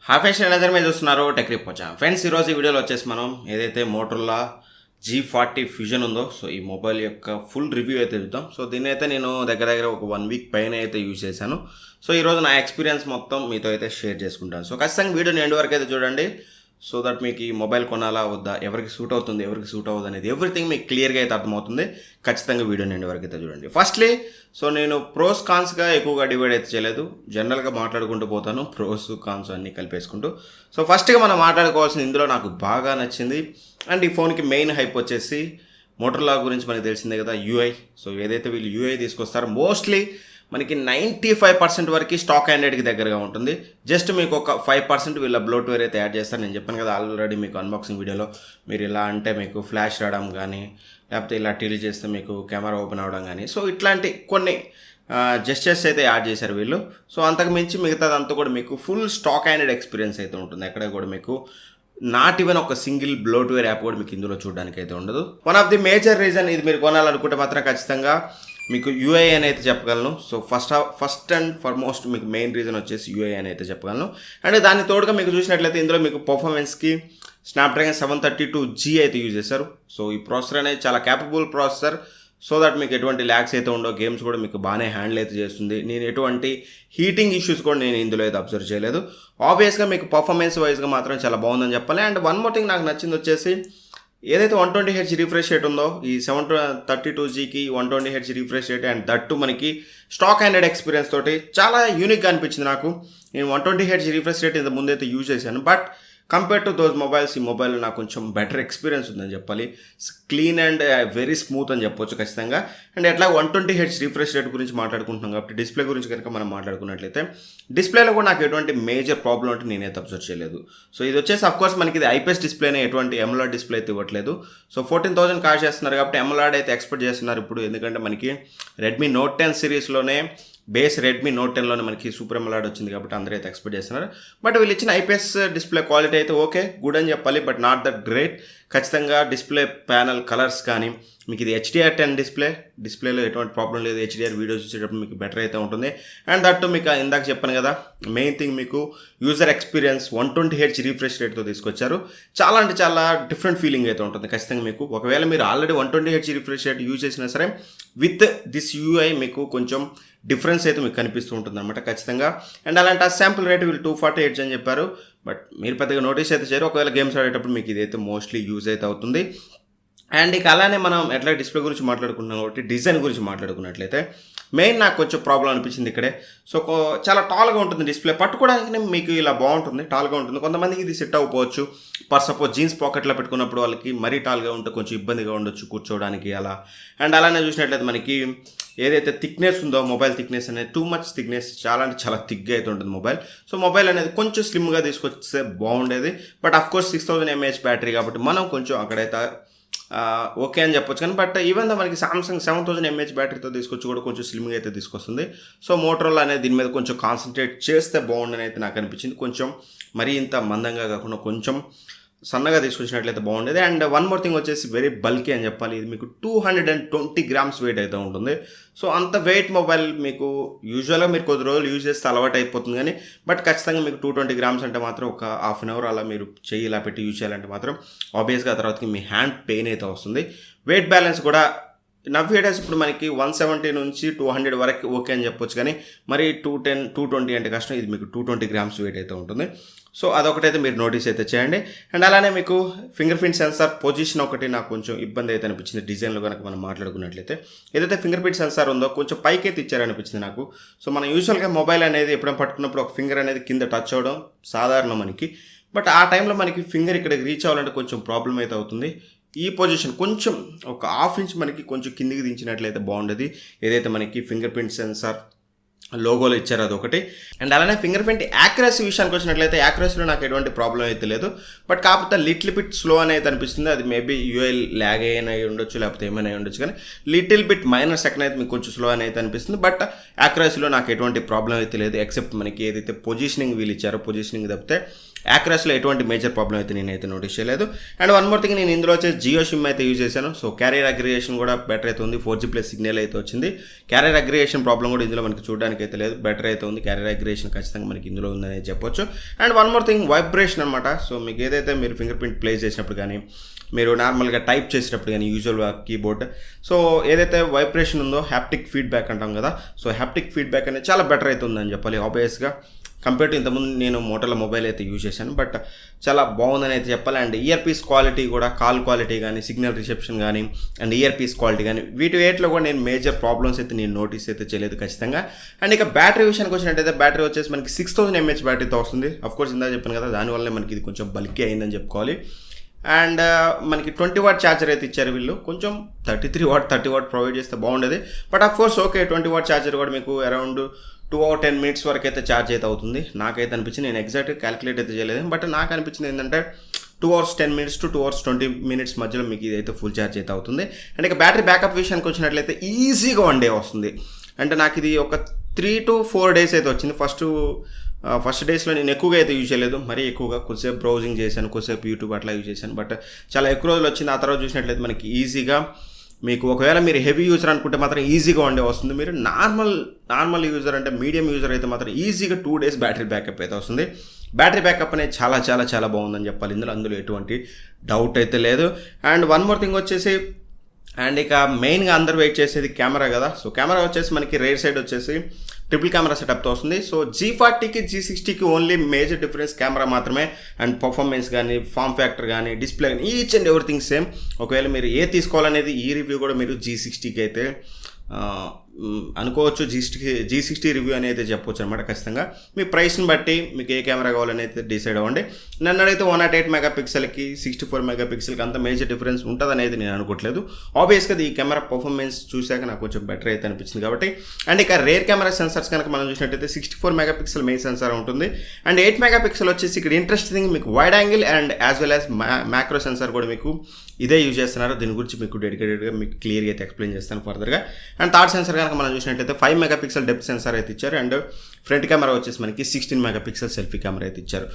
Half another మీద చూస్తున్నారు tech రిప్ వచ్చాం ఫ్రెండ్స్. ఈరోజు ఈ వీడియోలో వచ్చేసి మనం ఏదైతే మోటరోలా G40 ఫ్యూజన్ ఉందో సో ఈ మొబైల్ యొక్క ఫుల్ రివ్యూ అయితే చూద్దాం. సో దీన్ని అయితే నేను దగ్గర ఒక 1 వీక్ పైన అయితే యూజ్ చేశాను. సో ఈరోజు నా ఎక్స్పీరియన్స్ మొత్తం మీతో అయితే షేర్ చేసుకుంటాను. సో ఖచ్చితంగా వీడియోని ఎండ్ వరకు అయితే చూడండి. సో దట్ మీకు ఈ మొబైల్ కొనాలా వద్దా, ఎవరికి సూట్ అవుతుంది ఎవరికి సూట్ అవ్వదు అనేది ఎవ్రీథింగ్ మీకు క్లియర్గా అయితే అర్థమవుతుంది. ఖచ్చితంగా వీడియోని ఎండ్ వరకు అయితే చూడండి. ఫస్ట్లీ సో నేను ప్రోస్ కాన్స్గా ఎక్కువగా డివైడ్ అయితే చేయలేదు, జనరల్గా మాట్లాడుకుంటూ పోతాను, ప్రోస్ కాన్స్ అన్నీ కలిపేసుకుంటూ. సో ఫస్ట్గా మనం మాట్లాడుకోవాల్సింది ఇందులో నాకు బాగా నచ్చింది అండ్ ఈ ఫోన్కి మెయిన్ హైప్ వచ్చేసి మోటరోలా గురించి మనకి తెలిసిందే కదా, యూఐ. సో ఏదైతే వీళ్ళు యూఐ తీసుకొస్తారో మోస్ట్లీ మనకి 95% వరకు స్టాక్ ఆండ్రాయిడ్కి దగ్గరగా ఉంటుంది. జస్ట్ మీకు ఒక 5% వీళ్ళ బ్లోట్వేర్ అయితే యాడ్ చేస్తారు. నేను చెప్పాను కదా ఆల్రెడీ మీకు అన్బాక్సింగ్ వీడియోలో, మీరు ఇలా అంటే మీకు ఫ్లాష్ రావడం కానీ, లేకపోతే ఇలా టిల్ చేస్తే మీకు కెమెరా ఓపెన్ అవ్వడం కానీ, సో ఇట్లాంటి కొన్ని జెస్చర్స్ అయితే యాడ్ చేశారు వీళ్ళు. సో అంతకు మించి మిగతాదంతా కూడా మీకు ఫుల్ స్టాక్ ఆండ్రాయిడ్ ఎక్స్పీరియన్స్ అయితే ఉంటుంది. ఎక్కడ కూడా మీకు నాట్ ఈవెన్ ఒక సింగిల్ బ్లోట్వేర్ యాప్ కూడా మీకు ఇందులో చూడడానికి అయితే ఉండదు. One of the major reason ఇది మీరు కొనాలనుకుంటే మాత్రం ఖచ్చితంగా మీకు యూఐ అని అయితే చెప్పగలను. సో ఫస్ట్ అండ్ ఫార్మోస్ట్ మీకు మెయిన్ రీజన్ వచ్చేసి యూఐ అని అయితే చెప్పగలను. అండ్ దాని తోడుగా మీకు చూసినట్లయితే ఇందులో మీకు పర్ఫార్మెన్స్కి స్నాప్డ్రాగన్ 732G అయితే యూజ్ చేశారు. సో ఈ ప్రాసెసర్ అనేది చాలా క్యాపబుల్ ప్రాసెసర్. సో దట్ మీకు ఎటువంటి ల్యాగ్స్ అయితే ఉండవు, గేమ్స్ కూడా మీకు బాగానే హ్యాండిల్ అయితే చేస్తుంది. నేను ఎటువంటి హీటింగ్ ఇష్యూస్ కూడా నేను ఇందులో అయితే అబ్జర్వ్ చేయలేదు. ఆబ్వియస్గా మీకు పర్ఫార్మెన్స్ వైజ్గా మాత్రం చాలా బాగుందని చెప్పాలి. అండ్ వన్ మోర్ థింగ్ నాకు నచ్చింది వచ్చేసి ఏదైతే 120Hz రిఫ్రెష్ రేట్ ఉందో ఈ 732Gకి 120Hz refresh rate, and that మనకి స్టాక్ ఆండ్రాయిడ్ ఎక్స్పీరియన్స్ తోటి చాలా యూనిక్గా అనిపించింది నాకు. నేను 120Hz రిఫ్రెష్ రేట్ ఇంత ముందైతే యూజ్ చేశాను, but compare to those mobiles ఈ మొబైల్ నాకు కొంచెం బెటర్ ఎక్స్పీరియన్స్ ఉందని చెప్పాలి. క్లీన్ అండ్ వెరీ స్మూత్ అని చెప్పొచ్చు ఖచ్చితంగా. అండ్ ఎట్లా 120Hz రిఫ్రెష్ రేట్ గురించి మాట్లాడుకుంటున్నాం కాబట్టి డిస్ప్లే గురించి కనుక మనం మాట్లాడుకున్నట్లయితే డిస్ప్లేలో కూడా నాకు ఎటువంటి మేజర్ ప్రాబ్లం అంటే నేనైతే అబ్జర్వ్ చేయలేదు. సో ఇది వచ్చేసి అఫ్కోర్స్ మనకి ఇది ఐపీఎస్ డిస్ప్లేనే, ఎటువంటి ఎమోలెడ్ డిస్ప్లే అయితే ఇవ్వట్లేదు. సో 14,000 కాస్ట్ చేస్తున్నారు కాబట్టి ఎమోలెడ్ అయితే ఎక్స్పెక్ట్ చేస్తున్నారు ఇప్పుడు. ఎందుకంటే మనకి రెడ్మీ నోట్ 10 సిరీస్లోనే బేస్ రెడ్మీ నోట్ 10లోనే మనకి సూపర్ ఎమోలెడ్ వచ్చింది కాబట్టి అందరూ అయితే ఎక్స్పెక్ట్ చేస్తున్నారు. బట్ వీళ్ళు ఇచ్చిన ఐపీఎస్ డిస్ప్లే క్వాలిటీ అయితే ఓకే, గుడ్ అని చెప్పాలి, బట్ నాట్ దట్ గ్రేట్. ఖచ్చితంగా డిస్ప్లే ప్యానల్ కలర్స్ కానీ మీకు ఇది HDR10 డిస్ప్లేలో ఎటువంటి ప్రాబ్లం లేదు. HDR వీడియోస్ చూసేటప్పుడు మీకు బెటర్ అయితే ఉంటుంది. అండ్ దట్టు మీకు ఇందాక చెప్పాను కదా మెయిన్ థింగ్ మీకు యూజర్ ఎక్స్పీరియన్స్ 120Hz రిఫ్రెష్ రేట్తో తీసుకొచ్చారు. చాలా అంటే చాలా డిఫరెంట్ ఫీలింగ్ అయితే ఉంటుంది ఖచ్చితంగా మీకు. ఒకవేళ మీరు already 120Hz refresh rate use చేసినా సరే విత్ దిస్ యూఐ మీకు కొంచెం డిఫరెన్స్ అయితే మీకు కనిపిస్తూ ఉంటుంది అనమాట ఖచ్చితంగా. అండ్ అలాంటి ఆ శాంపుల్ రేట్ వీళ్ళు 240Hz అని చెప్పారు, బట్ మీరు పెద్దగా నోటీస్ అయితే చేయరు. ఒకవేళ గేమ్స్ ఆడేటప్పుడు మీకు ఇదైతే మోస్ట్లీ యూజ్ అయితే అవుతుంది. అండ్ ఇక అలానే మనం ఎట్లా డిస్ప్లే గురించి మాట్లాడుకున్నాం కాబట్టి డిజైన్ గురించి మాట్లాడుకున్నట్లయితే మెయిన్ నాకు కొంచెం ప్రాబ్లం అనిపించింది ఇక్కడే. సో చాలా టాల్గా ఉంటుంది డిస్ప్లే, పట్టుకోవడానికి మీకు ఇలా బాగుంటుంది, టాల్గా ఉంటుంది. కొంతమందికి ఇది సెట్ అవ్వకపోవచ్చు. పర్ సపోజ్ జీన్స్ పాకెట్లో పెట్టుకున్నప్పుడు వాళ్ళకి మరీ టాల్గా ఉంటే కొంచెం ఇబ్బందిగా ఉండొచ్చు కూర్చోవడానికి అలా. అండ్ అలానే చూసినట్లయితే మనకి ఏదైతే థిక్నెస్ ఉందో మొబైల్ థిక్నెస్ అనేది టూ మచ్ థిక్నెస్, చాలా అంటే చాలా థిక్గా అయితే ఉంటుంది మొబైల్. సో మొబైల్ అనేది కొంచెం స్లిమ్గా తీసుకొస్తే బాగుండేది. బట్ అఫ్కోర్స్ 6000 mAh బ్యాటరీ కాబట్టి మనం కొంచెం అక్కడైతే ఓకే అని చెప్పొచ్చు. కానీ బట్ ఈవెన్ దో మనకి సామ్సంగ్ 7000 mAh బ్యాటరీతో తీసుకొచ్చి కూడా కొంచెం స్లిమ్గా అయితే తీసుకొస్తుంది. సో మోటరోలా అనేది దీని మీద కొంచెం కాన్సన్ట్రేట్ చేస్తే బాగుండని అయితే నాకు అనిపించింది. కొంచెం మరీ ఇంత మందంగా కాకుండా కొంచెం సన్నగా తీసుకొచ్చినట్లయితే బాగుండేది. అండ్ వన్ మోర్ థింగ్ వచ్చేసి వెరీ బల్కీ అని చెప్పాలి. ఇది మీకు 220 grams వెయిట్ అయితే ఉంటుంది. సో అంత వెయిట్ మొబైల్ మీకు యూజువల్గా మీరు కొద్ది రోజులు యూజ్ చేస్తే అలవాటు అయిపోతుంది, కానీ బట్ ఖచ్చితంగా మీకు 220 grams అంటే మాత్రం ఒక హాఫ్ అన్ అవర్ అలా మీరు చెయ్యి ఇలా పెట్టి యూజ్ చేయాలంటే మాత్రం ఆబ్వియస్గా తర్వాతకి మీ హ్యాండ్ పెయిన్ అయితే వస్తుంది. వెయిట్ బ్యాలెన్స్ కూడా నవ్వేడేస్ ఇప్పుడు మనకి 170 నుంచి 200 వరకు ఓకే అని చెప్పొచ్చు, కానీ మరి 220 అంటే కష్టం. ఇది మీకు 220 grams వెయిట్ అయితే ఉంటుంది. సో అదొకటైతే మీరు నోటీస్ అయితే చేయండి. అండ్ అలానే మీకు ఫింగర్ ప్రింట్ సెన్సార్ పొజిషన్ ఒకటి నాకు కొంచెం ఇబ్బంది అయితే అనిపించింది డిజైన్లో కనుక మనం మాట్లాడుకున్నట్లయితే. ఏదైతే ఫింగర్ ప్రింట్ సెన్సార్ ఉందో కొంచెం పైకి అయితే ఇచ్చారనిపించింది నాకు. సో మనం యూజువల్గా మొబైల్ అనేది ఎప్పుడైనా పట్టుకున్నప్పుడు ఒక ఫింగర్ అనేది కింద టచ్ అవ్వడం సాధారణం మనకి, బట్ ఆ టైంలో మనకి ఫింగర్ ఇక్కడికి రీచ్ అవ్వాలంటే కొంచెం ప్రాబ్లం అయితే అవుతుంది. ఈ పొజిషన్ కొంచెం ఒక హాఫ్ ఇంచ్ మనకి కొంచెం కిందికి దించినట్లయితే బాగుండేది. ఏదైతే మనకి ఫింగర్ ప్రింట్ సెన్సార్ లోగోలో ఇచ్చారు అదొకటి. అండ్ అలానే ఫింగర్ ప్రింట్ యాక్యురసీ విషయానికి వచ్చినట్లయితే యాక్యురసీలో నాకు ఎటువంటి ప్రాబ్లం అయితే లేదు, బట్ కాకపోతే లిటిల్ బిట్ స్లో అనేది అనిపిస్తుంది. అది మేబీ యూఐ ల్యాగ్ అయినా ఉండొచ్చు, లేకపోతే ఏమైనా ఉండొచ్చు, కానీ లిటిల్ బిట్ మైనర్ సెకండ్ అయితే మీకు కొంచెం స్లో అని అయితే అనిపిస్తుంది. బట్ యాక్యురసీలో నాకు ఎటువంటి ప్రాబ్లం అయితే లేదు, ఎక్సెప్ట్ మనకి ఏదైతే పొజిషనింగ్ వీళ్ళు ఇచ్చారో పొజిషనింగ్ తప్పితే యాక్యురసీలో ఎటువంటి మేజర్ ప్రాబ్లం అయితే నేనైతే నోటీస్ చేయలేదు. అండ్ వన్ మోర్ థింగ్, నేను ఇందులో వచ్చేసి జియో సిమ్ అయితే యూజ్ చేశాను. సో క్యారియర్ అగ్రిగేషన్ కూడా బెటర్ అయితే ఉంది, 4G+ సిగ్నల్ అయితే వచ్చింది. క్యారియర్ అగ్రిగేషన్ ప్రాబ్లం కూడా ఇందులో మనకి చూడడానికి అయితే లేదు, బెటర్ అయితే ఉంది. క్యారియర్ యాక్యురేషన్ ఖచ్చితంగా మనకి ఇందులో ఉందని చెప్పొచ్చు. And one more thing, vibration అనమాట. సో మీకు ఏదైతే మీరు ఫింగర్ ప్రింట్ ప్లేస్ చేసినప్పుడు కానీ, మీరు నార్మల్గా టైప్ చేసేటప్పుడు కానీ యూజువల్ కీబోర్డ్, సో ఏదైతే వైబ్రేషన్ ఉందో హ్యాప్టిక్ ఫీడ్బ్యాక్ అంటాం కదా, సో హ్యాప్టిక్ ఫీడ్బ్యాక్ అనేది చాలా బెటర్ అయితే ఉందని చెప్పాలి. ఆబ్వియస్గా కంపేర్ టు ఇంతకుముందు నేను మోటోలా మొబైల్ అయితే యూజ్ చేశాను, బట్ చాలా బాగుందని అయితే చెప్పాలి. అండ్ ఇయర్ పీస్ క్వాలిటీ కూడా, కాల్ క్వాలిటీ కానీ, సిగ్నల్ రిసెప్షన్ కానీ, అండ్ ఇయర్ పీస్ క్వాలిటీ కానీ, వీటి వేట్లో కూడా నేను మేజర్ ప్రాబ్లమ్స్ అయితే నేను నోటీస్ అయితే చేయలేదు ఖచ్చితంగా. అండ్ ఇక బ్యాటరీ విషయానికి వచ్చినట్టయితే బ్యాటరీ వచ్చేసి మనకి 6000 mAh బ్యాటరీతో వస్తుంది. అఫ్కోర్స్ ఇందా చెప్పాను కదా, దానివల్లనే మనకి ఇది కొంచెం బల్కీ అయిందని చెప్పుకోవాలి. అండ్ మనకి 20 వాట్ ఛార్జర్ అయితే ఇచ్చారు వీళ్ళు. కొంచెం 33 వాట్ 30 వాట్ ప్రొవైడ్ చేస్తే బాగుండేది, but of course okay, 20 what charger కూడా మీకు అరౌండ్ 2 or 10 minutes వరకు అయితే ఛార్జ్ అయితే అవుతుంది. నాకైతే అనిపించింది, నేను ఎగ్జాక్ట్గా క్యాలిక్యులేట్ అయితే చేయలేదు, బట్ నాకు అనిపించింది ఏంటంటే 2 hours 10 minutes to 2 hours 20 minutes మధ్యలో మీకు ఇదైతే ఫుల్ ఛార్జ్ అయితే అవుతుంది. అండ్ ఇక బ్యాటరీ బ్యాకప్ విషయానికి వచ్చినట్లయితే ఈజీగా 1 day వస్తుంది. అంటే నాకు ఇది ఒక 3 to 4 days అయితే వచ్చింది. ఫస్ట్ డేస్లో నేను ఎక్కువగా అయితే యూజ్ చేయలేదు, మరీ ఎక్కువగా కొద్దిసేపు బ్రౌజింగ్ చేశాను, కొద్దిసేపు యూట్యూబ్ అట్లా యూజ్ చేశాను, బట్ చాలా ఎక్కువ రోజులు వచ్చింది. ఆ తర్వాత చూసినట్లయితే మనకి ఈజీగా మీకు ఒకవేళ మీరు హెవీ యూజర్ అనుకుంటే మాత్రం ఈజీగా 1 day వస్తుంది. మీరు నార్మల్ యూజర్ అంటే మీడియం యూజర్ అయితే మాత్రం ఈజీగా 2 days బ్యాటరీ బ్యాకప్ అయితే వస్తుంది. బ్యాటరీ బ్యాకప్ అనేది చాలా చాలా చాలా బాగుందని చెప్పాలి. అందులో ఎటువంటి డౌట్ అయితే లేదు. అండ్ వన్ మోర్ థింగ్ వచ్చేసి, అండ్ ఇక మెయిన్గా అందరు వెయిట్ చేసేది కెమెరా కదా. సో కెమెరా వచ్చేసి మనకి రేర్ సైడ్ వచ్చేసి ట్రిపుల్ కెమెరా సెటప్తో వస్తుంది. సో G40కి G60కి ఓన్లీ మేజర్ డిఫరెన్స్ కెమెరా మాత్రమే. అండ్ పర్ఫార్మెన్స్ కానీ, ఫామ్ ఫ్యాక్టర్ కానీ, డిస్ప్లే కానీ, ఈచ్ అండ్ ఎవ్రీథింగ్ సేమ్. ఒకవేళ మీరు ఏ తీసుకోవాలనేది ఈ రివ్యూ కూడా మీరు G60కి అయితే అనుకోవచ్చు. G60 రివ్యూ అనేది చెప్పవచ్చు అనమాట. ఖచ్చితంగా మీ ప్రైస్ని బట్టి మీకు ఏ కెమెరా కావాలని అయితే డిసైడ్ అవ్వండి. నన్ను అడిగితే 108 మెగాపిక్సెల్కి 64 మెగాపిక్సెల్కి అంత మేజర్ డిఫరెన్స్ ఉంటుంది అనేది నేను అనుకోవట్లేదు. ఆబ్వియస్గా ఈ కెమెరా పర్ఫార్మెన్స్ చూశాక నాకు కొంచెం బెటర్ అయితే అనిపించింది కాబట్టి. అండ్ ఇక రేర్ కెమెరా సెన్సర్స్ కనుక మనం చూసినట్టయితే 64 మెగాపిక్సెల్ మెయిన్ సెన్సార్ ఉంటుంది. అండ్ 8 మెగాపిక్సెల్ వచ్చేసి ఇక్కడ ఇంట్రెస్టింగ్ మీకు wide angle and as well as macro censor కూడా మీకు ఇదే యూజ్ చేస్తున్నారు. దీని గురించి మీకు డెడికేటెడ్గా మీకు క్లియర్గా అయితే ఎక్స్ప్లెయిన్ చేస్తాను ఫర్దర్గా. అండ్ థర్డ్ సెన్సార్ కనుక మనం చూసినట్లయితే 5 మెగాపిక్సెల్ డెప్త్ సెన్సార్ అయితే ఇచ్చారు. అండ్ ఫ్రంట్ కెమెరా వచ్చేసి మనకి 16 మెగాపిక్సెల్ సెల్ఫీ కెమెరా అయితే ఇచ్చారు.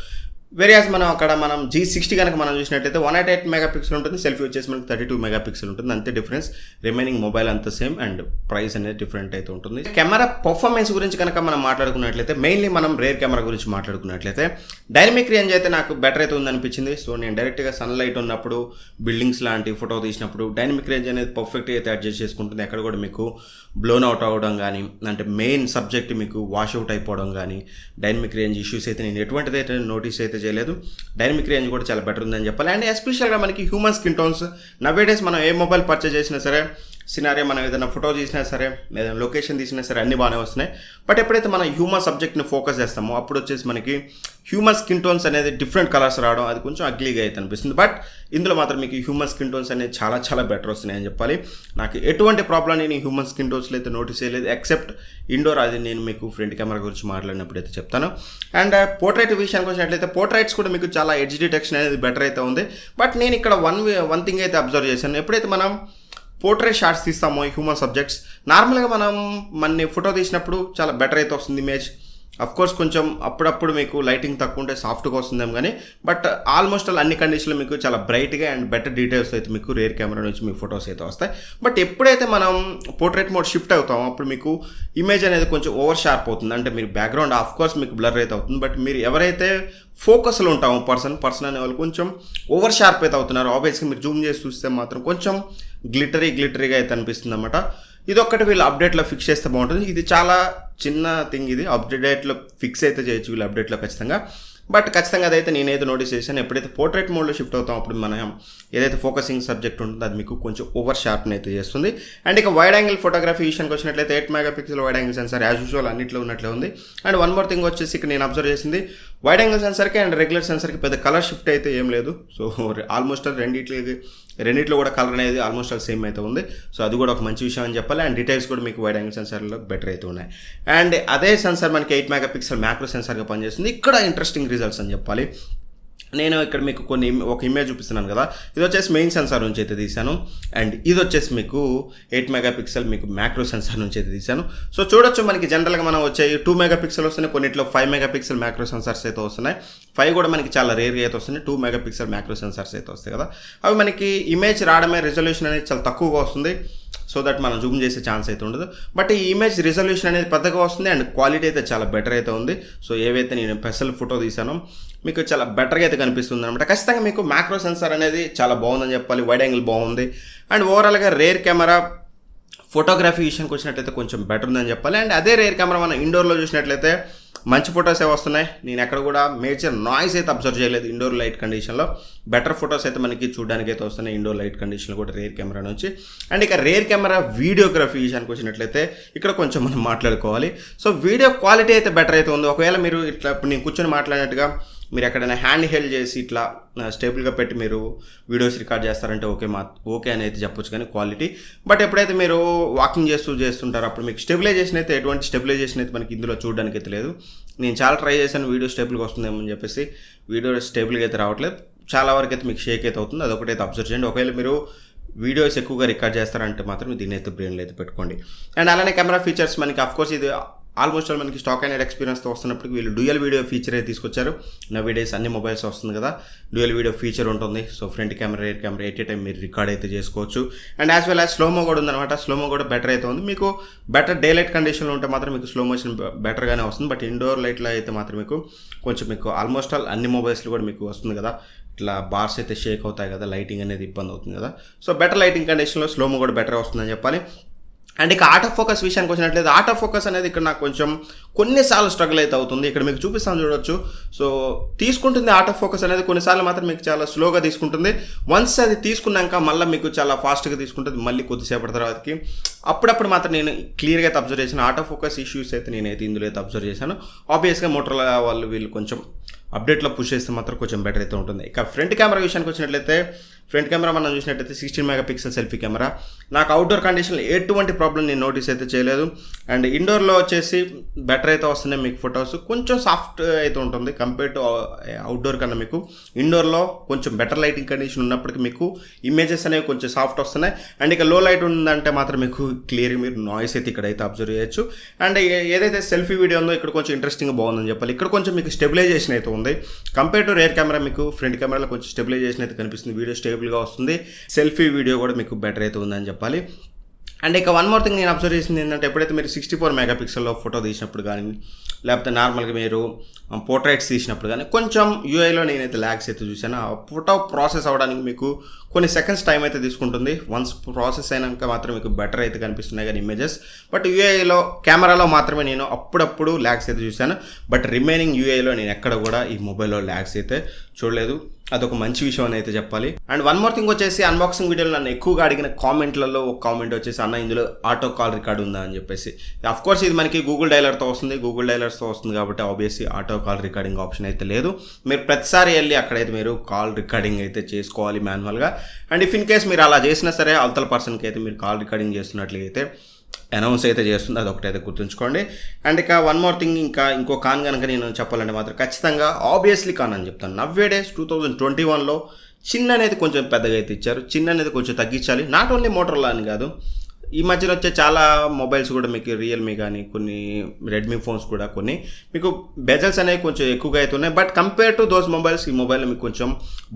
వేరియస్ మనం G60 కనుక మనం చూసినట్టయితే 108 మెగాపిక్సెల్ ఉంటుంది, సెల్ఫీ వచ్చేసి మనకి 32 మెగాపిక్సెల్ ఉంటుంది. అంతే డిఫరెన్స్, రిమైనింగ్ మొబైల్ అంతా సేమ్ అండ్ ప్రైస్ అనేది డిఫరెంట్ అయితే ఉంటుంది. కెమెరా పర్ఫార్మెన్స్ గురించి కనుక మనం మాట్లాడుకున్నట్లయితే, మెయిన్లీ మనం రేర్ కెమెరా గురించి మాట్లాడుకున్నట్లయితే డైనమిక్ రేంజ్ అయితే నాకు బెటర్ అయితే ఉందనిపించింది. సో నేను డైరెక్ట్గా సన్లైట్ ఉన్నప్పుడు, బిల్డింగ్స్ లాంటి ఫోటో తీసినప్పుడు డైనమిక్ రేంజ్ అనేది పర్ఫెక్ట్గా అయితే అడ్జస్ట్ చేసుకుంటుంది. ఎక్కడ కూడా మీకు బ్లోన్ అవుట్ అవ్వడం కానీ, అంటే మెయిన్ సబ్జెక్ట్ మీకు వాష్ అవుట్ అయిపోవడం కానీ, డైనమిక్ రేంజ్ ఇష్యూస్ అయితే నేను ఎటువంటిది అయితే నోటీస్ అయితే చేయలేదు. డైనమిక్ రేంజ్ కూడా చాలా బెటర్ ఉందని చెప్పాలి. అండ్ ఎస్పెషల్గా మనకి హ్యూమన్ స్కిన్ టోన్స్ నవేడేస్ మనం ఏ మొబైల్ పర్చేజ్ చేసినా సరే, సినారియో మనం ఏదైనా ఫోటో తీసినా సరే, ఏదైనా లొకేషన్ తీసినా సరే అన్నీ బాగానే వస్తున్నాయి. బట్ ఎప్పుడైతే మనం హ్యూమన్ సబ్జెక్ట్ని ఫోకస్ చేస్తామో అప్పుడు వచ్చేసి మనకి హ్యూమన్ స్కిన్ టోన్స్ అనేది డిఫరెంట్ కలర్స్ రావడం, అది కొంచెం అగ్లీగా అయితే అనిపిస్తుంది. బట్ ఇందులో మాత్రం మీకు హ్యూమన్ స్కిన్ టోన్స్ అనేది చాలా చాలా బెటర్ వస్తున్నాయని చెప్పాలి. నాకు ఎటువంటి ప్రాబ్లం నేను హ్యూమన్ స్కిన్ టోన్స్లో అయితే నోటీస్ చేయలేదు, ఎక్సెప్ట్ ఇండోర్. అది నేను మీకు ఫ్రంట్ కెమెరా గురించి మాట్లాడినప్పుడు అయితే చెప్తాను. అండ్ పోర్ట్రైట్ విషయానికి వచ్చినట్లయితే పోర్ట్రైట్స్ కూడా మీకు చాలా ఎడ్జ్ డిటెక్షన్ అనేది బెటర్ అయితే ఉంది. బట్ నేను ఇక్కడ వన్ థింగ్ అయితే అబ్జర్వ్ చేశాను. ఎప్పుడైతే మనం పోర్ట్రేట్ షాట్స్ తీస్తామో హ్యూమన్ సబ్జెక్ట్స్, నార్మల్గా మన ఫోటో తీసినప్పుడు చాలా బెటర్ అయితే వస్తుంది ఇమేజ్. అఫ్కోర్స్ కొంచెం అప్పుడప్పుడు మీకు లైటింగ్ తక్కువ ఉంటే సాఫ్ట్గా వస్తుందేమో కానీ, బట్ ఆల్మోస్ట్ అన్ని కండిషన్లో మీకు చాలా బ్రైట్గా అండ్ బెటర్ డీటెయిల్స్ అయితే మీకు రేర్ కెమెరా నుంచి మీ ఫొటోస్ అయితే వస్తాయి. బట్ ఎప్పుడైతే మనం పోర్ట్రేట్ మోడ్ షిఫ్ట్ అవుతామో అప్పుడు మీకు ఇమేజ్ అనేది కొంచెం ఓవర్ షార్ప్ అవుతుంది. అంటే మీరు బ్యాక్గ్రౌండ్ ఆఫ్కోర్స్ మీకు బ్లర్ అయితే అవుతుంది, బట్ మీరు ఎవరైతే ఫోకస్లో ఉంటాము పర్సన్ అనే వాళ్ళు కొంచెం ఓవర్ షార్ప్ అయితే అవుతున్నారు. ఆబ్వియస్గా మీరు జూమ్ చేసి చూస్తే మాత్రం కొంచెం గ్లిటరీగా అయితే అనిపిస్తుంది అన్నమాట. ఇది ఒక్కటి వీళ్ళు అప్డేట్లో ఫిక్స్ చేస్తే బాగుంటుంది. ఇది చాలా చిన్న థింగ్, ఇది అప్డేట్లో ఫిక్స్ అయితే చేయొచ్చు వీళ్ళు అప్డేట్లో ఖచ్చితంగా. బట్ ఖచ్చితంగా అదైతే నేనైతే నోటీస్ చేశాను. ఎప్పుడైతే పోర్ట్రేట్ మోడ్లో షిఫ్ట్ అవుతాం అప్పుడు మనం ఏదైతే ఫోకసింగ్ సబ్జెక్ట్ ఉంటుందో అది మీకు కొంచెం ఓవర్ షార్ప్ని అయితే చేస్తుంది. అండ్ ఇక వైడ్ యాంగిల్ ఫోటోగ్రఫీ విషయానికి వచ్చినట్లయితే 8 megapixel wide angle censor as usual అన్నింటిలో ఉన్నట్లే ఉంది. అండ్ వన్ మోర్ థింగ్ వచ్చేసి ఇక్కడ నేను అబ్జర్వ్ చేసింది, వైడ్ యాంగిల్ సెన్సర్కి అండ్ రెగ్యులర్ సెన్సర్కి పెద్ద కలర్ షిఫ్ట్ అయితే ఏం లేదు. సో ఆల్మోస్ట్ రెండిట్లో కూడా కలర్ అనేది ఆల్మోస్ట్ సేమ్ అయితే ఉంది. సో అది కూడా ఒక మంచి విషయం అని చెప్పాలి. అండ్ డీటెయిల్స్ కూడా మీకు వైడ్ యాంగిల్ సెన్సార్లో బెటర్ అయితే ఉన్నాయి. అండ్ అదే సెన్సార్ మనకి 8 మెగాపిక్సెల్ మ్యాక్రో సెన్సార్గా పనిచేస్తుంది. ఇక్కడ ఇంట్రెస్టింగ్ రిజల్ట్స్ అని చెప్పాలి. నేను ఇక్కడ మీకు ఒక ఇమేజ్ చూపిస్తున్నాను కదా, ఇది వచ్చేసి మెయిన్ సెన్సార్ నుంచి అయితే తీశాను. అండ్ ఇది వచ్చేసి మీకు 8 మెగాపిక్సెల్ మీకు మ్యాక్రో సెన్సార్ నుంచి అయితే తీశాను. సో చూడొచ్చు మనకి జనరల్గా మనం వచ్చాయి 2 మెగాపిక్సెల్ వస్తున్నాయి, కొన్నిట్లో 5 మెగాపిక్సెల్ మ్యాక్రో సెన్సార్స్ అయితే వస్తున్నాయి. 5 కూడా మనకి చాలా రేర్గా అయితే వస్తున్నాయి. 2 మెగాపిక్సెల్ మ్యాక్రో సెన్సార్స్ అయితే వస్తాయి కదా, అవి మనకి ఇమేజ్ రావడమే రిజల్యూషన్ అనేది చాలా తక్కువగా వస్తుంది. సో దట్ మనం జూమ్ చేసే ఛాన్స్ అయితే ఉండదు. బట్ ఈ ఇమేజ్ రిజల్యూషన్ అనేది పెద్దగా వస్తుంది అండ్ క్వాలిటీ అయితే చాలా బెటర్ అయితే ఉంది. సో ఏవైతే నేను స్పెషల్ ఫోటో తీసానో మీకు చాలా బెటర్గా అయితే కనిపిస్తుంది అనమాట. ఖచ్చితంగా మీకు మ్యాక్రో సెన్సార్ అనేది చాలా బాగుందని చెప్పాలి, వైడ్ యాంగిల్ బాగుంది అండ్ ఓవరాల్గా రేర్ కెమెరా ఫోటోగ్రఫీ విషయానికి వచ్చినట్లయితే కొంచెం బెటర్ ఉందని చెప్పాలి. అండ్ అదే రేర్ కెమెరా మనం ఇండోర్లో చూసినట్లయితే మంచి ఫొటోస్ వస్తున్నాయి. నేను ఎక్కడ కూడా మేజర్ నాయిస్ అయితే అబ్జర్వ్ చేయలేదు ఇండోర్ లైట్ కండిషన్లో. బెటర్ ఫొటోస్ అయితే మనకి చూడడానికి అయితే వస్తున్నాయి ఇండోర్ లైట్ కండిషన్లో కూడా రేర్ కెమెరా నుంచి. అండ్ ఇక రేర్ కెమెరా వీడియోగ్రఫీ విషయానికి వచ్చినట్లయితే ఇక్కడ కొంచెం మనం మాట్లాడుకోవాలి. సో వీడియో క్వాలిటీ అయితే బెటర్ అయితే ఉంది. ఒకవేళ మీరు ఇట్లా ఇప్పుడు నేను కూర్చొని మాట్లాడినట్టుగా మీరు ఎక్కడైనా హ్యాండ్ హెల్డ్ చేసి ఇట్లా స్టేబుల్గా పెట్టి మీరు వీడియోస్ రికార్డ్ చేస్తారంటే ఓకే అని అయితే చెప్పొచ్చు కానీ క్వాలిటీ. బట్ ఎప్పుడైతే మీరు వాకింగ్ చేస్తుంటారో అప్పుడు మీకు స్టెబిలైజేషన్ అయితే ఎటువంటి స్టెబిలైజేషన్ అయితే మనకి ఇందులో చూడడానికి అయితే లేదు. నేను చాలా ట్రై చేశాను వీడియో స్టేబుల్గా వస్తుందేమో అని చెప్పేసి, వీడియో స్టేబుల్గా అయితే రావట్లేదు. చాలా వరకు అయితే మీకు షేక్ అయితే అవుతుంది, అదొకటైతే అబ్జర్వ్ చేయండి. ఒకవేళ మీరు వీడియోస్ ఎక్కువగా రికార్డ్ చేస్తారంటే మాత్రం దీన్ని అయితే బ్రెయిన్లో అయితే పెట్టుకోండి. అండ్ అలానే కెమెరా ఫీచర్స్ మనకి అఫ్కోర్స్ ఇది ఆల్మోస్ట్ ఆల్ మనకి స్టాక్ అండ్ ఎక్స్పీరియన్స్తో వస్తున్నప్పటికి వీళ్ళు డ్యూయల్ వీడియో ఫీచర్ అయితే తీసుకొచ్చారు. నవ్ డేస్ అన్ని మొబైల్స్ వస్తుంది కదా, డ్యూయల్ వీడియో ఫీచర్ ఉంటుంది. So front camera rear camera at a time మీరు రికార్డ్ అయితే చేసుకోవచ్చు. And as well as slow-mo కూడా ఉందన్నమాట. స్లోమో కూడా బెటర్ అయితే ఉంది. మీకు బెటర్ డే లైట్ కండిషన్లో ఉంటే మాత్రం మీకు స్లో మోషన్ బెటర్గానే వస్తుంది. బట్ ఇండోర్ లైట్లో అయితే మాత్రం మీకు ఆల్మోస్ట్ ఆల్ అన్ని మొబైల్స్లో కూడా మీకు వస్తుంది కదా, ఇట్లా బార్స్ అయితే షేక్ అవుతాయి కదా, లైటింగ్ అనేది ఇబ్బంది అవుతుంది కదా. సో బెటర్ లైటింగ్ కండిషన్లో స్లోమో కూడా బెటర్ వస్తుందని చెప్పాలి. అండ్ ఇక ఆటో ఫోకస్ విషయానికి వచ్చినట్లయితే ఆటో ఫోకస్ అనేది ఇక్కడ నాకు కొంచెం కొన్నిసార్లు స్ట్రగుల్ అయితే అవుతుంది. ఇక్కడ మీకు చూపిస్తాను చూడొచ్చు. సో తీసుకుంటుంది ఆటో ఫోకస్ అనేది కొన్నిసార్లు మాత్రం మీకు చాలా స్లోగా తీసుకుంటుంది. వన్స్ అది తీసుకున్నాక మళ్ళీ మీకు చాలా ఫాస్ట్గా తీసుకుంటుంది మళ్ళీ కొద్దిసేపటి తర్వాతకి. అప్పుడప్పుడు మాత్రం నేను క్లియర్గా అయితే అబ్జర్వ్ చేశాను ఆటో ఫోకస్ ఇష్యూస్ అయితే నేనైతే ఇందులో అయితే అబ్జర్వ్ చేశాను. ఆబ్వియస్గా మోటరోలా వీళ్ళు కొంచెం అప్డేట్లో పుష్ చేస్తే మాత్రం కొంచెం బెటర్ అయితే ఉంటుంది. ఇక ఫ్రంట్ కెమెరా విషయానికి వచ్చినట్లయితే ఫ్రంట్ కెమెరా మనం చూసినట్లయితే 16 మెగాపిక్సెల్ సెల్ఫీ కెమెరా. నాకు అవుట్డోర్ కండిషన్లో ఎటువంటి ప్రాబ్లం నేను నోటీస్ అయితే చేయలేదు. అండ్ ఇండోర్లో వచ్చేసి బెటర్ అయితే వస్తున్నాయి మీకు ఫొటోస్. కొంచెం సాఫ్ట్ అయితే ఉంటుంది కంపేర్ టు అవుట్డోర్ కన్నా. మీకు ఇండోర్లో కొంచెం బెటర్ లైటింగ్ కండిషన్ ఉన్నప్పటికీ మీకు ఇమేజెస్ అనేవి కొంచెం సాఫ్ట్ వస్తున్నాయి. అండ్ ఇక లో లైట్ ఉందంటే మాత్రం మీకు క్లియర్గా మీరు నాయిస్ అయితే ఇక్కడైతే అబ్జర్వ్ చేయొచ్చు. అండ్ ఏదైతే సెల్ఫీ వీడియో ఉందో ఇక్కడ కొంచెం ఇంట్రెస్టింగ్గా బాగుందని చెప్పాలి. ఇక్కడ కొంచెం మీకు స్టెబిలైజేషన్ అయితే ఉంది కంపేర్ టు రేర్ కెమెరా. మీకు ఫ్రంట్ కెమెరాలో కొంచెం స్టెబిలైజేషన్ అయితే కనిపిస్తుంది, వీడియో స్టేబుల్గా వస్తుంది, సెల్ఫీ వీడియో కూడా మీకు బెటర్ అయితే ఉందని చెప్పాలి. అండ్ ఇక వన్ మోర్ థింగ్ నేను అబ్జర్వ్ చేసింది ఏంటంటే ఎప్పుడైతే మీరు 64 మెగాపిక్సెల్లో ఫోటో తీసినప్పుడు కానీ లేకపోతే నార్మల్గా మీరు పోర్ట్రైట్స్ తీసినప్పుడు కానీ కొంచెం యూఐలో నేనైతే ల్యాగ్స్ అయితే చూసాను. ఆ ఫోటో ప్రాసెస్ అవ్వడానికి మీకు కొన్ని సెకండ్స్ టైం అయితే తీసుకుంటుంది. వన్స్ ప్రాసెస్ అయినాక మాత్రం మీకు బెటర్ అయితే కనిపిస్తున్నాయి కానీ ఇమేజెస్. బట్ యూఐలో కెమెరాలో మాత్రమే నేను అప్పుడప్పుడు ల్యాగ్స్ అయితే చూశాను. బట్ రిమైనింగ్ యూఐలో నేను ఎక్కడ కూడా ఈ మొబైల్లో ల్యాగ్స్ అయితే చూడలేదు. అదొక మంచి విషయం అని అయితే చెప్పాలి. అండ్ వన్ మోర్ థింగ్ వచ్చేసి అన్బాక్సింగ్ వీడియోలో నన్ను ఎక్కువగా అడిగిన కామెంట్లలో ఒక కామెంట్ వచ్చేసి అన్న ఇందులో ఆటో కాల్ రికార్డ్ ఉందా అని చెప్పేసి. అఫ్కోర్స్ ఇది మనకి గూగుల్ డైలర్తో వస్తుంది, గూగుల్ డైలర్స్తో వస్తుంది కాబట్టి obviously auto call recording option అయితే లేదు. మీరు ప్రతిసారి వెళ్ళి అక్కడైతే మీరు కాల్ రికార్డింగ్ అయితే చేసుకోవాలి మాన్యువల్గా. అండ్ ఇఫ్ ఇన్ కేస్ మీరు అలా చేసినా సరే అవతల పర్సన్కి అయితే మీరు కాల్ రికార్డింగ్ చేస్తున్నట్లయితే అనౌన్స్ అయితే చేస్తుంది, అదొకటైతే గుర్తుంచుకోండి. అండ్ ఇక వన్ మోర్ థింగ్ ఇంకో కాన్ కనుక నేను చెప్పాలంటే మాత్రం ఖచ్చితంగా ఆబ్వియస్లీ కాన్ అని చెప్తాను. నవ్వేడేస్ 2021లో చిన్న అనేది కొంచెం పెద్దగా అయితే ఇచ్చారు, చిన్న అనేది కొంచెం తగ్గించాలి. నాట్ ఓన్లీ మోటరోలా అని కాదు, ఈ మధ్యన వచ్చే చాలా మొబైల్స్ కూడా మీకు రియల్మీ కానీ కొన్ని రెడ్మీ ఫోన్స్ కూడా కొన్ని మీకు బెజల్స్ అనేవి కొంచెం ఎక్కువగా అయితే ఉన్నాయి. But compare to those mobiles ఈ మొబైల్లో మీకు కొంచెం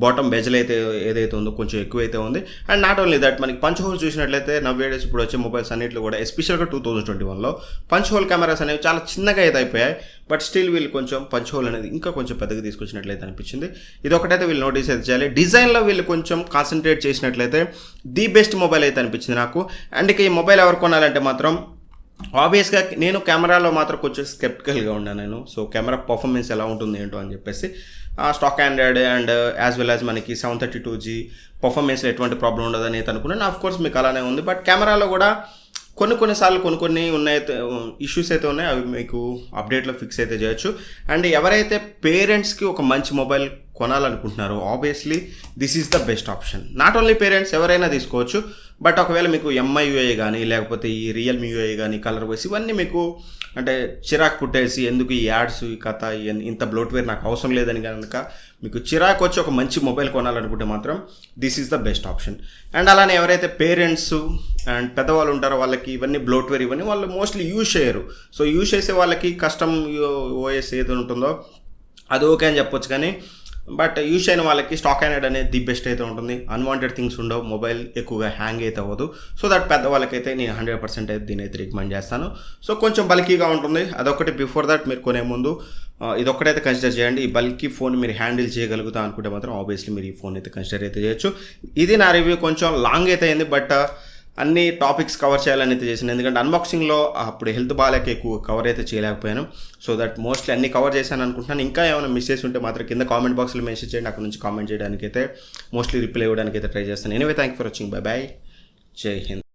బాటమ్ బెజల్ అయితే ఏదైతే ఉందో కొంచెం ఎక్కువైతే ఉంది. అండ్ నాట్ ఓన్లీ దట్ మనకి పంచ్ హోల్స్ చూసినట్లయితే నవ్వేడేస్ ఇప్పుడు వచ్చే మొబైల్స్ అన్నింటిలో కూడా ఎస్పెషల్గా 2021లో పంచ్ హోల్ కెమెరాస్ అనేవి చాలా చిన్నగా అయితే అయిపోయాయి. బట్ స్టిల్ వీళ్ళు కొంచెం పంచ్ హోల్ అనేది ఇంకా కొంచెం పెద్దగా తీసుకొచ్చినట్లయితే అనిపించింది. ఇది ఒకటైతే వీళ్ళు నోటీస్ అయితే చేయాలి. డిజైన్లో వీళ్ళు కొంచెం కాన్సన్ట్రేట్ చేసినట్లయితే ది బెస్ట్ మొబైల్ అయితే అనిపించింది నాకు. అండ్ ఈ మొబైల్ ఎవరు కొనాలంటే మాత్రం ఆబ్వియస్గా నేను కెమెరాలో మాత్రం కొంచెం స్కెప్టికల్గా ఉన్నాను నేను. సో కెమెరా పర్ఫార్మెన్స్ ఎలా ఉంటుంది ఏంటో అని చెప్పేసి stock Android and as well as మనకి 732G పర్ఫార్మెన్స్లో ఎటువంటి ప్రాబ్లం ఉండదని అయితే అనుకున్నాను. ఆఫ్కోర్స్ మీకు అలానే ఉంది. బట్ కెమెరాలో కూడా కొన్నిసార్లు కొన్ని ఉన్నాయి ఇష్యూస్ అయితే ఉన్నాయి, అవి మీకు అప్డేట్లో ఫిక్స్ అయితే చేయొచ్చు. అండ్ ఎవరైతే పేరెంట్స్కి ఒక మంచి మొబైల్ కొనాలనుకుంటున్నారో obviously this is the best option. Not only parents ఎవరైనా తీసుకోవచ్చు. బట్ ఒకవేళ మీకు ఎంఐ యూఐ కానీ లేకపోతే ఈ రియల్మీ యూఐ కానీ కలర్ వైస్ ఇవన్నీ మీకు అంటే చిరాకు పుట్టేసి ఎందుకు ఈ యాడ్స్ ఈ కథ ఇంత బ్లోట్వేర్ నాకు అవసరం లేదని కనుక మీకు చిరాకు వచ్చి ఒక మంచి మొబైల్ కొనాలనుకుంటే మాత్రం this is the best option. And అలానే ఎవరైతే పేరెంట్స్ అండ్ పెద్దవాళ్ళు ఉంటారో వాళ్ళకి ఇవన్నీ బ్లోట్వేర్ ఇవన్నీ వాళ్ళు మోస్ట్లీ యూజ్ చేయరు. సో యూజ్ చేసే వాళ్ళకి కస్టమ్ ఓఎస్ ఏది ఉంటుందో అది ఓకే అని చెప్పొచ్చు. కానీ బట్ యూస్ అయిన వాళ్ళకి స్టాక్ ఆండ్రాయిడ్ అనేది ది బెస్ట్ అయితే ఉంటుంది. అన్వాంటెడ్ థింగ్స్ ఉండవు, మొబైల్ ఎక్కువగా హ్యాంగ్ అయితే అవ్వదు. సో దట్ పెద్దవాళ్ళకైతే నేను 100% అయితే దీని అయితే రికమెండ్ చేస్తాను. సో కొంచెం బల్కీగా ఉంటుంది, అదొకటి. బిఫోర్ దట్ మీరు కొనే ముందు ఇదొక్కటైతే కన్సిడర్ చేయండి. ఈ బల్కీ ఫోన్ మీరు హ్యాండిల్ చేయగలుగుతా అనుకుంటే మాత్రం ఆబ్వియస్లీ మీరు ఈ ఫోన్ అయితే కన్సిడర్ అయితే చేయొచ్చు. ఇది నా రివ్యూ. కొంచెం లాంగ్ అయితే అయింది, బట్ అన్ని టాపిక్స్ కవర్ చేయాలని అయితే చేశాను. ఎందుకంటే అన్బాక్సింగ్లో అప్పుడు హెల్త్ బాగాలేక ఎక్కువ కవర్ అయితే చేయలేకపోయాను. సో దట్ మోస్ట్లీ అన్ని కవర్ చేశాను అనుకుంటున్నాను. ఇంకా ఏమైనా మిస్ చేసి ఉంటే మాత్రం కింద కామెంట్ బాక్స్లో మెసేజ్ చేయండి. అక్కడ నుంచి కామెంట్ చేయడానికి అయితే మోస్ట్లీ రిప్లై ఇవ్వడానికి అయితే ట్రై చేస్తాను. Anyway, thank for watching. Bye bye. Jai Hind.